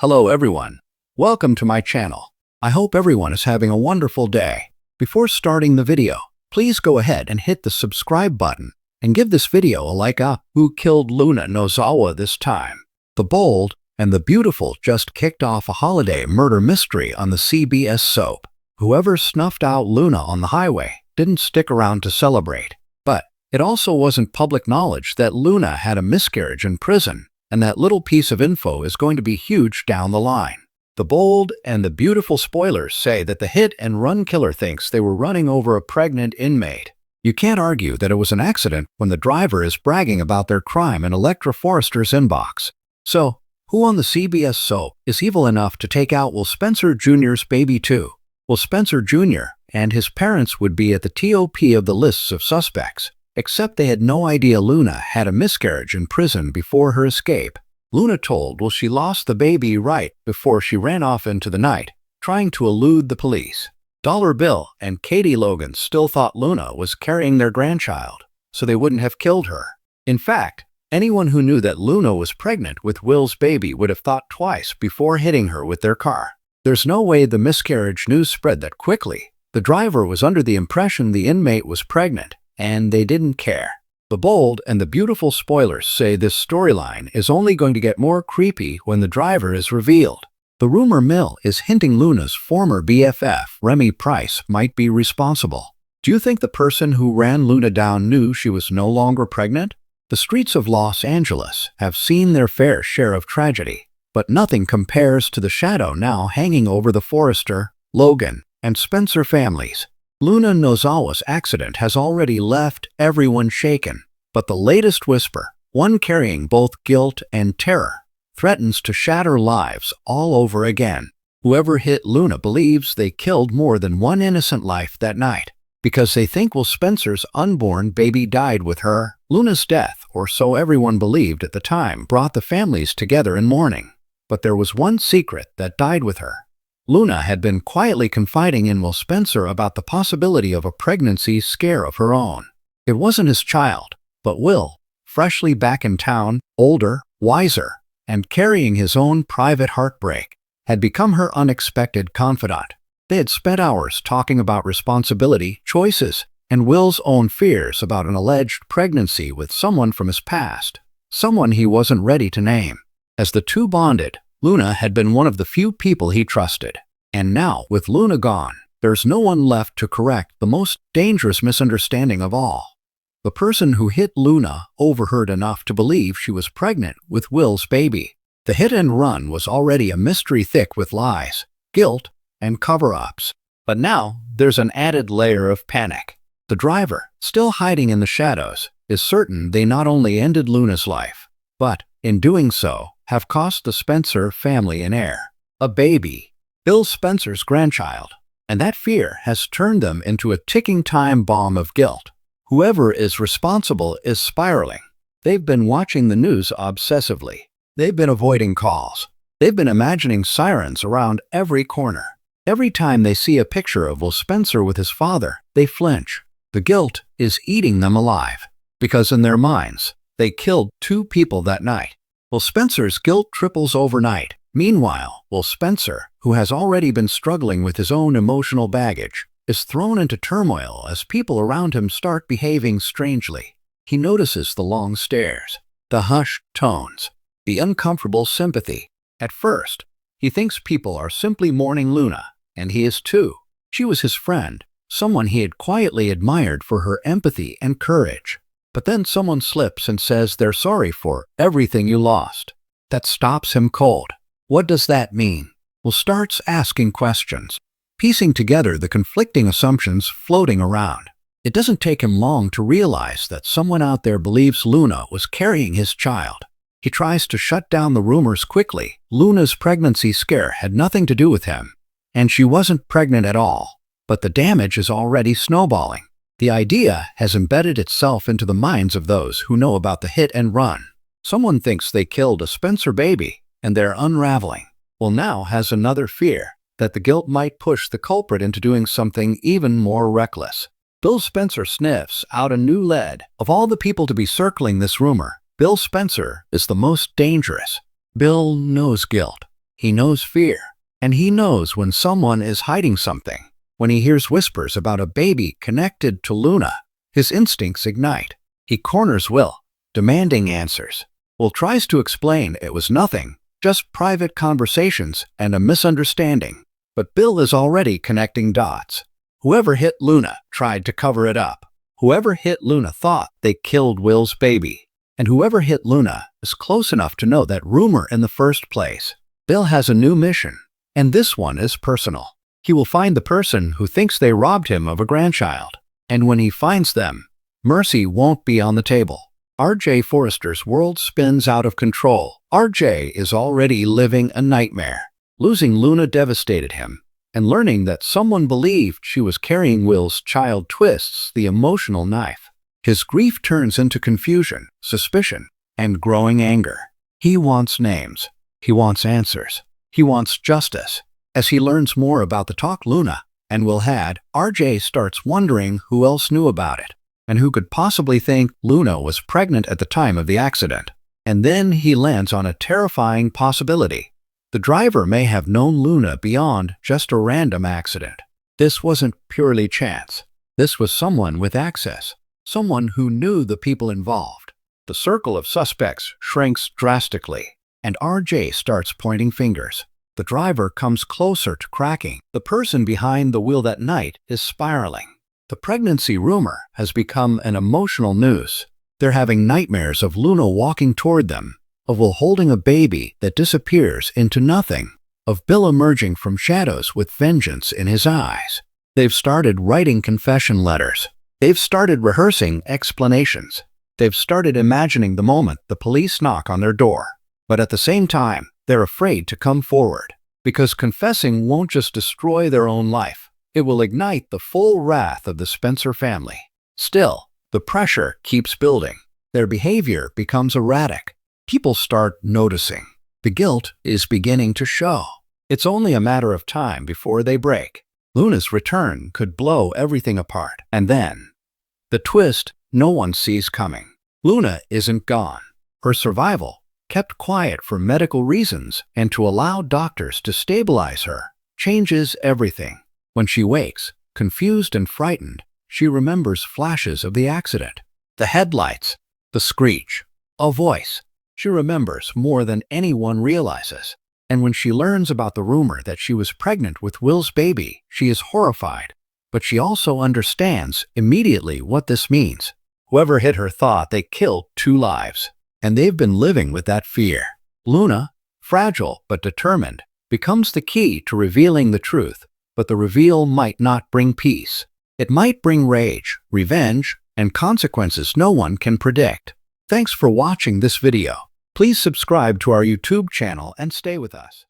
Hello everyone. Welcome to my channel. I hope everyone is having a wonderful day. Before starting the video, please go ahead and hit the subscribe button and give this video a like up. Who killed Luna Nozawa this time? The Bold and the Beautiful just kicked off a holiday murder mystery on the CBS soap. Whoever snuffed out Luna on the highway didn't stick around to celebrate. But it also wasn't public knowledge that Luna had a miscarriage in prison, and that little piece of info is going to be huge down the line. The Bold and the Beautiful spoilers say that the hit-and-run killer thinks they were running over a pregnant inmate. You can't argue that it was an accident when the driver is bragging about their crime in Electra Forrester's inbox. So, who on the CBS soap is evil enough to take out Will Spencer Jr.'s baby too? Will Spencer Jr. and his parents would be at the top of the lists of suspects, except they had no idea Luna had a miscarriage in prison before her escape. Luna told Will she lost the baby right before she ran off into the night, trying to elude the police. Dollar Bill and Katie Logan still thought Luna was carrying their grandchild, so they wouldn't have killed her. In fact, anyone who knew that Luna was pregnant with Will's baby would have thought twice before hitting her with their car. There's no way the miscarriage news spread that quickly. The driver was under the impression the inmate was pregnant, and they didn't care. The Bold and the Beautiful spoilers say this storyline is only going to get more creepy when the driver is revealed. The rumor mill is hinting Luna's former BFF, Remy Price, might be responsible. Do you think the person who ran Luna down knew she was no longer pregnant? The streets of Los Angeles have seen their fair share of tragedy, but nothing compares to the shadow now hanging over the Forrester, Logan, and Spencer families. Luna Nozawa's accident has already left everyone shaken, but the latest whisper, one carrying both guilt and terror, threatens to shatter lives all over again. Whoever hit Luna believes they killed more than one innocent life that night, because they think Will Spencer's unborn baby died with her. Luna's death, or so everyone believed at the time, brought the families together in mourning. But there was one secret that died with her. Luna had been quietly confiding in Will Spencer about the possibility of a pregnancy scare of her own. It wasn't his child, but Will, freshly back in town, older, wiser, and carrying his own private heartbreak, had become her unexpected confidant. They had spent hours talking about responsibility, choices, and Will's own fears about an alleged pregnancy with someone from his past, someone he wasn't ready to name. As the two bonded, Luna had been one of the few people he trusted. And now, with Luna gone, there's no one left to correct the most dangerous misunderstanding of all. The person who hit Luna overheard enough to believe she was pregnant with Will's baby. The hit and run was already a mystery thick with lies, guilt, and cover-ups. But now, there's an added layer of panic. The driver, still hiding in the shadows, is certain they not only ended Luna's life, but, in doing so, have cost the Spencer family an heir, a baby, Bill Spencer's grandchild, and that fear has turned them into a ticking time bomb of guilt. Whoever is responsible is spiraling. They've been watching the news obsessively. They've been avoiding calls. They've been imagining sirens around every corner. Every time they see a picture of Will Spencer with his father, they flinch. The guilt is eating them alive, because in their minds, they killed two people that night. Will Spencer's guilt triples overnight. Meanwhile, Will Spencer, who has already been struggling with his own emotional baggage, is thrown into turmoil as people around him start behaving strangely. He notices the long stares, the hushed tones, the uncomfortable sympathy. At first, he thinks people are simply mourning Luna, and he is too. She was his friend, someone he had quietly admired for her empathy and courage. But then someone slips and says they're sorry for everything you lost. That stops him cold. What does that mean? Will starts asking questions, piecing together the conflicting assumptions floating around. It doesn't take him long to realize that someone out there believes Luna was carrying his child. He tries to shut down the rumors quickly. Luna's pregnancy scare had nothing to do with him, and she wasn't pregnant at all. But the damage is already snowballing. The idea has embedded itself into the minds of those who know about the hit and run. Someone thinks they killed a Spencer baby, and they're unraveling. Will now has another fear, that the guilt might push the culprit into doing something even more reckless. Bill Spencer sniffs out a new lead. Of all the people to be circling this rumor, Bill Spencer is the most dangerous. Bill knows guilt. He knows fear, and he knows when someone is hiding something. When he hears whispers about a baby connected to Luna, his instincts ignite. He corners Will, demanding answers. Will tries to explain it was nothing, just private conversations and a misunderstanding. But Bill is already connecting dots. Whoever hit Luna tried to cover it up. Whoever hit Luna thought they killed Will's baby. And whoever hit Luna is close enough to know that rumor in the first place. Bill has a new mission, and this one is personal. He will find the person who thinks they robbed him of a grandchild. And when he finds them, mercy won't be on the table. R.J. Forrester's world spins out of control. R.J. is already living a nightmare. Losing Luna devastated him, and learning that someone believed she was carrying Will's child twists the emotional knife. His grief turns into confusion, suspicion, and growing anger. He wants names. He wants answers. He wants justice. As he learns more about the talk Luna and Will had, R.J. starts wondering who else knew about it, and who could possibly think Luna was pregnant at the time of the accident. And then he lands on a terrifying possibility. The driver may have known Luna beyond just a random accident. This wasn't purely chance. This was someone with access, someone who knew the people involved. The circle of suspects shrinks drastically, and R.J. starts pointing fingers. The driver comes closer to cracking. The person behind the wheel that night is spiraling. The pregnancy rumor has become an emotional noose. They're having nightmares of Luna walking toward them, of Will holding a baby that disappears into nothing, of Bill emerging from shadows with vengeance in his eyes. They've started writing confession letters. They've started rehearsing explanations. They've started imagining the moment the police knock on their door. But at the same time, they're afraid to come forward, because confessing won't just destroy their own life. It will ignite the full wrath of the Spencer family. Still, the pressure keeps building. Their behavior becomes erratic. People start noticing. The guilt is beginning to show. It's only a matter of time before they break. Luna's return could blow everything apart. And then, the twist no one sees coming. Luna isn't gone. Her survival, kept quiet for medical reasons and to allow doctors to stabilize her, changes everything. When she wakes, confused and frightened, she remembers flashes of the accident. The headlights, the screech, a voice. She remembers more than anyone realizes. And when she learns about the rumor that she was pregnant with Will's baby, she is horrified. But she also understands immediately what this means. Whoever hit her thought they killed 2 lives. And they've been living with that fear. Luna, fragile but determined, becomes the key to revealing the truth. But the reveal might not bring peace. It might bring rage, revenge, and consequences no one can predict. Thanks for watching this video. Please subscribe to our YouTube channel and stay with us.